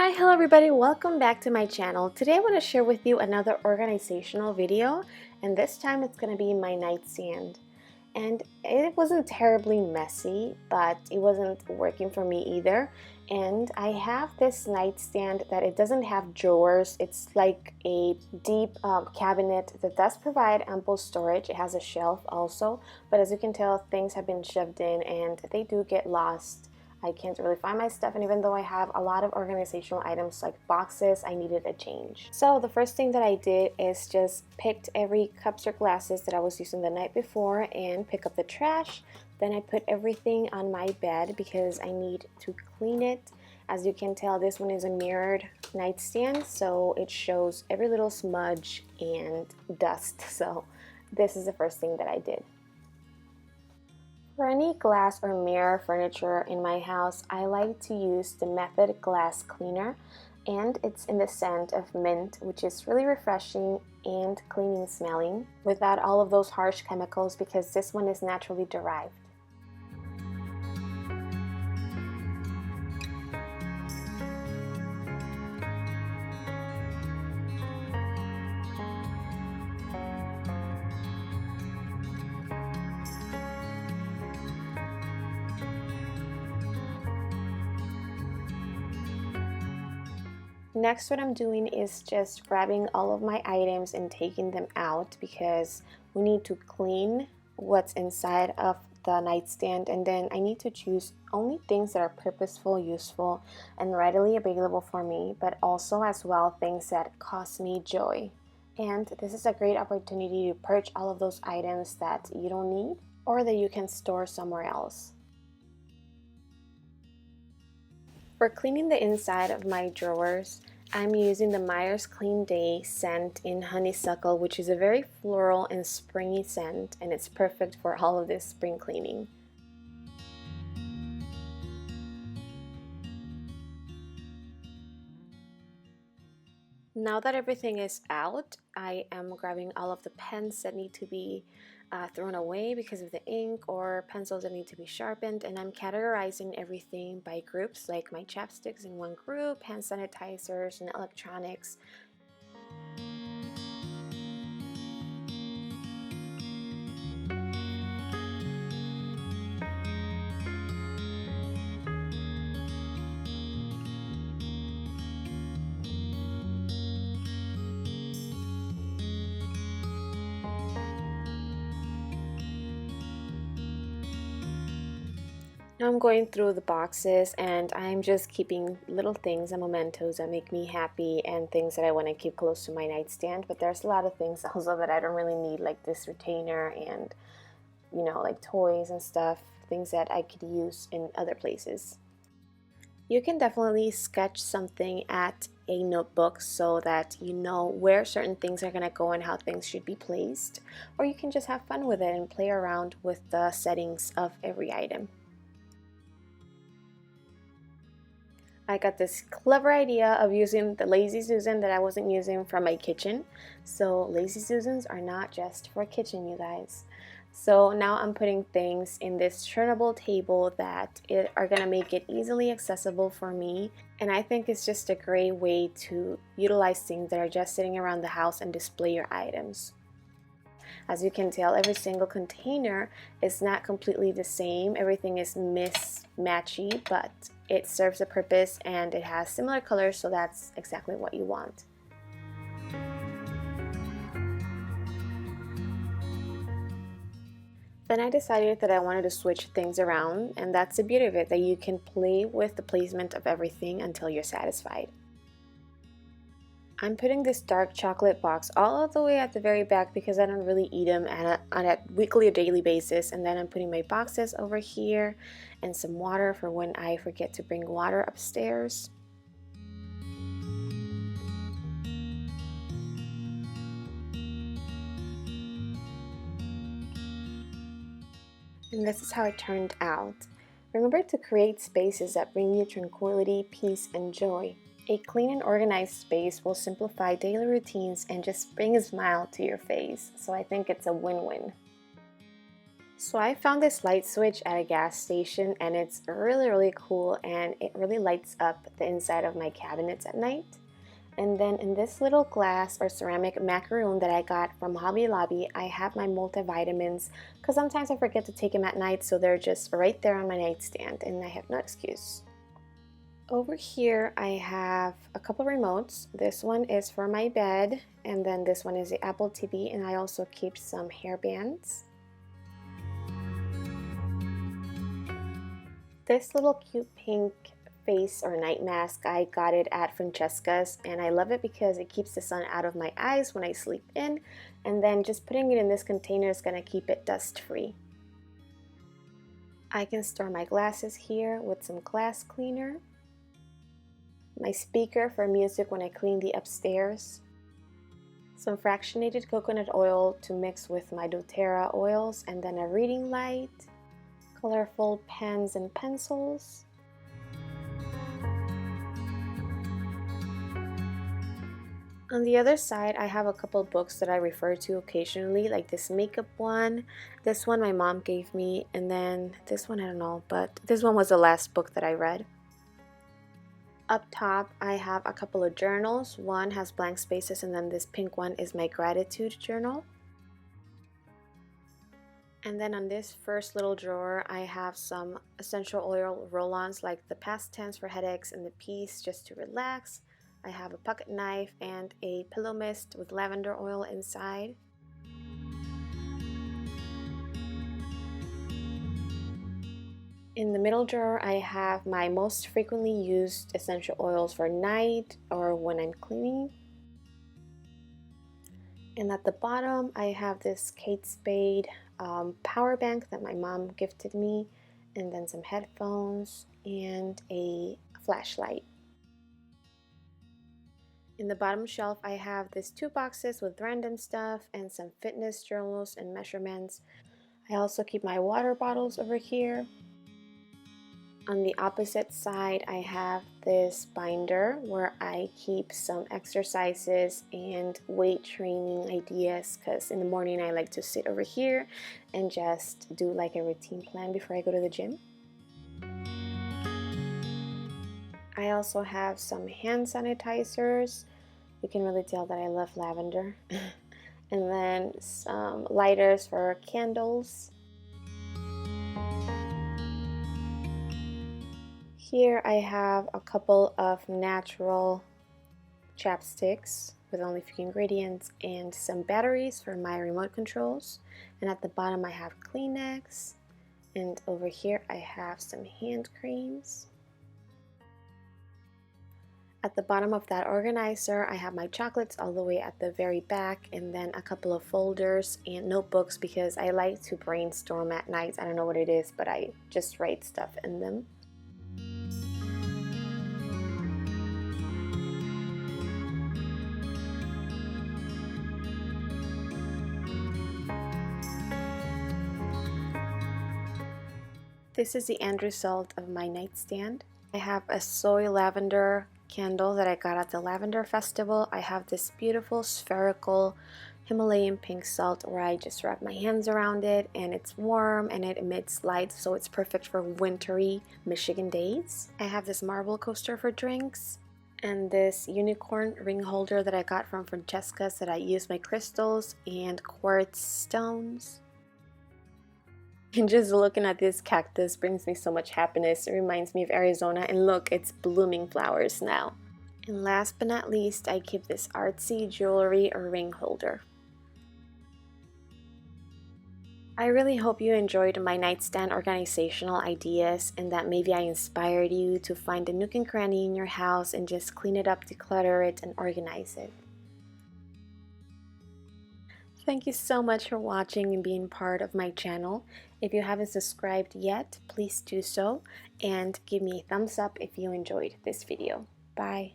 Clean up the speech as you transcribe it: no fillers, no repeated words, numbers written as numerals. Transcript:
Hi, hello everybody, welcome back to my channel. Today I want to share with you another organizational video, and this time it's going to be my nightstand. And it wasn't terribly messy, but it wasn't working for me either. And I have this nightstand that it doesn't have drawers. It's like a deep cabinet that does provide ample storage. It has a shelf also, but as you can tell, things have been shoved in and they do get lost. I can't really find my stuff, and even though I have a lot of organizational items like boxes, I needed a change. So the first thing that I did is just picked every cups or glasses that I was using the night before and pick up the trash. Then I put everything on my bed because I need to clean it. As you can tell, this one is a mirrored nightstand, so it shows every little smudge and dust. So this is the first thing that I did. For any glass or mirror furniture in my house, I like to use the Method glass cleaner, and it's in the scent of mint, which is really refreshing and cleaning smelling without all of those harsh chemicals because this one is naturally derived. Next, what I'm doing is just grabbing all of my items and taking them out because we need to clean what's inside of the nightstand, and then I need to choose only things that are purposeful, useful, and readily available for me, but also as well things that cause me joy. And this is a great opportunity to purge all of those items that you don't need or that you can store somewhere else. For cleaning the inside of my drawers, I'm using the Meyer's Clean Day scent in HoneySuckle, which is a very floral and springy scent, and it's perfect for all of this spring cleaning. Now that everything is out, I am grabbing all of the pens that need to be thrown away because of the ink, or pencils that need to be sharpened, and I'm categorizing everything by groups, like my chapsticks in one group, hand sanitizers, and electronics. Now I'm going through the boxes and I'm just keeping little things and mementos that make me happy and things that I want to keep close to my nightstand. But there's a lot of things also that I don't really need, like this retainer and, like toys and stuff, things that I could use in other places. You can definitely sketch something at a notebook so that you know where certain things are going to go and how things should be placed. Or you can just have fun with it and play around with the settings of every item. I got this clever idea of using the Lazy Susan that I wasn't using from my kitchen. So Lazy Susans are not just for kitchen, you guys. So now I'm putting things in this turnable table that are going to make it easily accessible for me. And I think it's just a great way to utilize things that are just sitting around the house and display your items. As you can tell, every single container is not completely the same. Everything is mismatchy, but it serves a purpose and it has similar colors, so that's exactly what you want. Then I decided that I wanted to switch things around, and that's the beauty of it, that you can play with the placement of everything until you're satisfied. I'm putting this dark chocolate box all the way at the very back because I don't really eat them on a weekly or daily basis. And then I'm putting my boxes over here and some water for when I forget to bring water upstairs. And this is how it turned out. Remember to create spaces that bring you tranquility, peace, and joy. A clean and organized space will simplify daily routines and just bring a smile to your face. So I think it's a win-win. So I found this light switch at a gas station, and it's really cool, and it really lights up the inside of my cabinets at night. And then in this little glass or ceramic macaroon that I got from Hobby Lobby, I have my multivitamins because sometimes I forget to take them at night, so they're just right there on my nightstand and I have no excuse. Over here I have a couple remotes. This one is for my bed, and then this one is the Apple TV, and I also keep some hair bands. This little cute pink face or night mask, I got it at Francesca's, and I love it because it keeps the sun out of my eyes when I sleep in, and then just putting it in this container is going to keep it dust free. I can store my glasses here with some glass cleaner, my speaker for music when I clean the upstairs, some fractionated coconut oil to mix with my doTERRA oils, and then a reading light, colorful pens and pencils. On the other side, I have a couple books that I refer to occasionally, like this makeup one. This one my mom gave me, and then this one I don't know, but this one was the last book that I read. Up top, I have a couple of journals. One has blank spaces, and then this pink one is my gratitude journal. And then on this first little drawer, I have some essential oil roll-ons like the past tense for headaches and the peace just to relax. I have a pocket knife and a pillow mist with lavender oil inside. In the middle drawer, I have my most frequently used essential oils for night or when I'm cleaning. And at the bottom, I have this Kate Spade power bank that my mom gifted me, and then some headphones and a flashlight. In the bottom shelf, I have these 2 boxes with random stuff and some fitness journals and measurements. I also keep my water bottles over here. On the opposite side, I have this binder where I keep some exercises and weight training ideas, because in the morning I like to sit over here and just do like a routine plan before I go to the gym. I also have some hand sanitizers. You can really tell that I love lavender. And then some lighters for candles. Here I have a couple of natural chapsticks with only a few ingredients and some batteries for my remote controls. And at the bottom I have Kleenex, and over here I have some hand creams. At the bottom of that organizer, I have my chocolates all the way at the very back, and then a couple of folders and notebooks because I like to brainstorm at night. I don't know what it is, but I just write stuff in them. This is the end result of my nightstand. I have a soy lavender candle that I got at the Lavender Festival. I have this beautiful spherical Himalayan pink salt where I just wrap my hands around it, and it's warm and it emits light, so it's perfect for wintry Michigan days. I have this marble coaster for drinks, and this unicorn ring holder that I got from Francesca's that I use my crystals and quartz stones. And just looking at this cactus brings me so much happiness. It reminds me of Arizona, and look, it's blooming flowers now. And last but not least, I keep this artsy jewelry or ring holder. I really hope you enjoyed my nightstand organizational ideas, and that maybe I inspired you to find a nook and cranny in your house and just clean it up, declutter it, and organize it. Thank you so much for watching and being part of my channel. If you haven't subscribed yet, please do so, and give me a thumbs up if you enjoyed this video. Bye.